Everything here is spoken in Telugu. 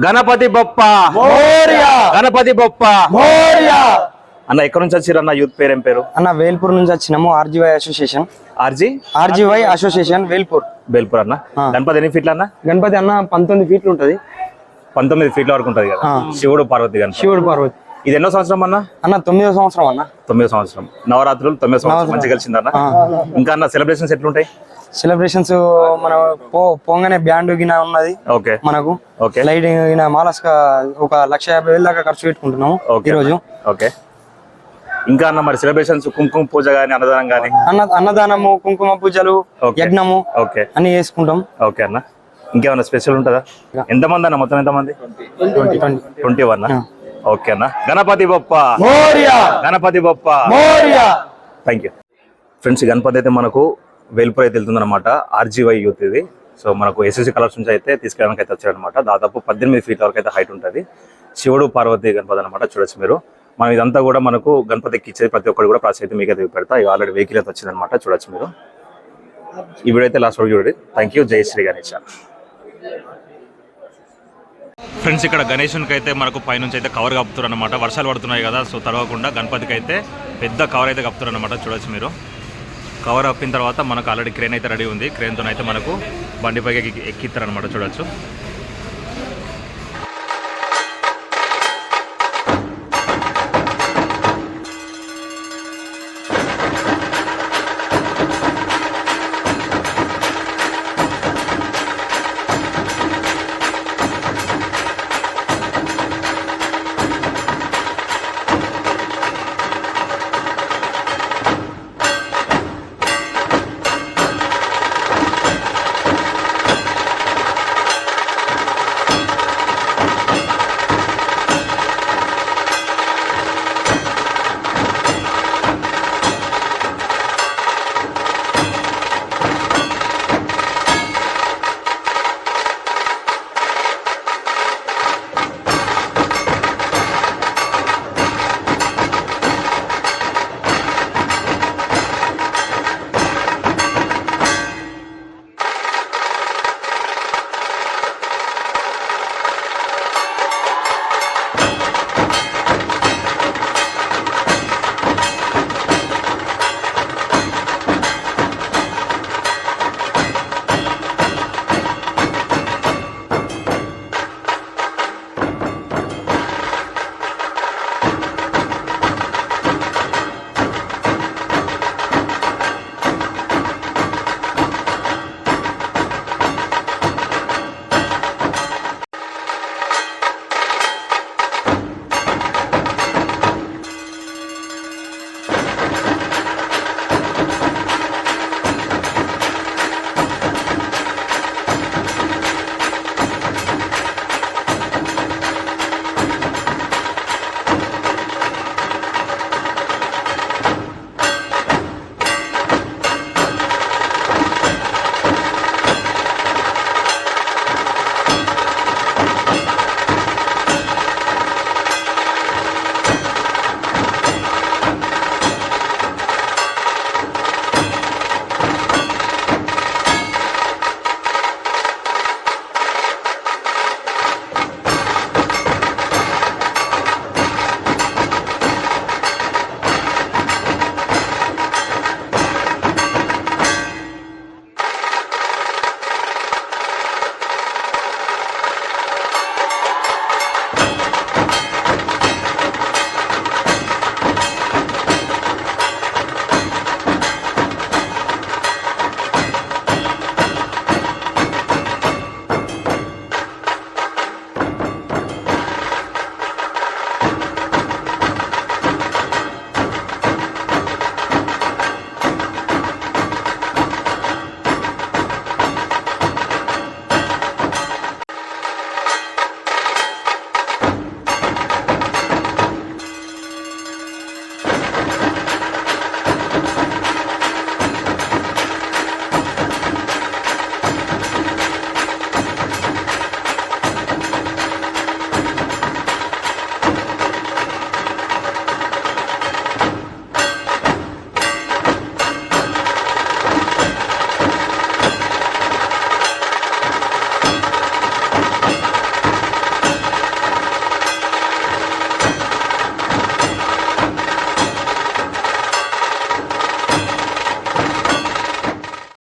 గణపతి బొప్ప మోరియా గణపతి బొప్ప మోరియా. అన్న ఎక్కడి నుంచి వచ్చారు అన్న? యూత్ పేరు ఏం పేరు? అన్న వేల్పూర్ నుంచి వచ్చినాము. ఆర్జీవై అసోసియేషన్. ఆర్జీవై అసోసియేషన్ వేల్పూర్. బేల్పూర్ అన్న. గణపతి ఎన్ని ఫీట్లు అన్న? గణపతి అన్న 19 ఫీట్లు ఉంటది. 19 ఫీట్ల వరకు ఉంటది కదా. శివుడు పార్వతి గణపతి. శివుడు పార్వతి. ఇది ఎన్నో సంవత్సరం అన్న? అన్న 9వ సంవత్సరం అన్న. 9వ సంవత్సరం. నవరాత్రులు 9వ సంవత్సరం మంచిగా కలిసిందన్న. ఇంకా అన్న సెలబ్రేషన్స్ ఎట్లుంటాయి? సెలబ్రేషన్స్ మన పోగానే బ్యాండ్ గిన ఉన్నది మనకు. లైటింగ్ గిన మాలస్గా 1,50,000 దాకా ఖర్చు పెట్టుకుంటున్నాము ఈ రోజు. ఓకే. ఇంకా అన్న మరి సెలబ్రేషన్స్ కుంకుమ పూజ గానీ అన్నదానం గానీ? అన్నదానము, కుంకుమ పూజలు, యజ్ఞము అన్ని చేసుకుంటాం. ఓకే అన్న. ఇంకేమన్నా స్పెషల్ ఉంటుందా? ఎంతమంది అన్న? మొత్తం ఎంతమంది? 21. ఓకే అన్న. Ganapati Bappa Morya Ganapati Bappa Morya. Thank you friends. Ganapati అయితే మనకు వేల్పూర్ అయితే వెళ్తుంది అనమాట. ఆర్జీవై యూత్ ఇది. సో మనకు ఎస్ఎస్సి కలర్స్ నుంచి అయితే తీసుకెళ్ళడానికి అయితే వచ్చారనమాట. దాదాపు 18 ఫీట్ల వరకు అయితే హైట్ ఉంటుంది. శివుడు పార్వతి గణపతి అనమాట. చూడొచ్చు మీరు. మనం ఇదంతా కూడా మనకు గణపతికి ఇచ్చేది ప్రతి ఒక్కరు కూడా ప్రాసెస్ అయితే మీకైతే పెడతా. ఆల్రెడీ వెహికల్ అయితే వచ్చిందనమాట. చూడొచ్చు మీరు. ఈ వీడియో అయితే లాస్ట్ వరకు చూడండి. Thank you. జై శ్రీ గణేష్. ఫ్రెండ్స్ ఇక్కడ గణేషునికి అయితే మనకు పైనుంచి అయితే కవర్ కప్పుతారు అనమాట. వర్షాలు పడుతున్నాయి కదా, సో తడవకుండా గణపతికి అయితే పెద్ద కవర్ అయితే కప్పుతారు అనమాట. చూడొచ్చు మీరు. కవర్ కప్పిన తర్వాత మనకు ఆల్రెడీ క్రేన్ అయితే రెడీ ఉంది. క్రేన్తో అయితే మనకు బండిపైకి ఎక్కిస్తారు అనమాట. చూడొచ్చు.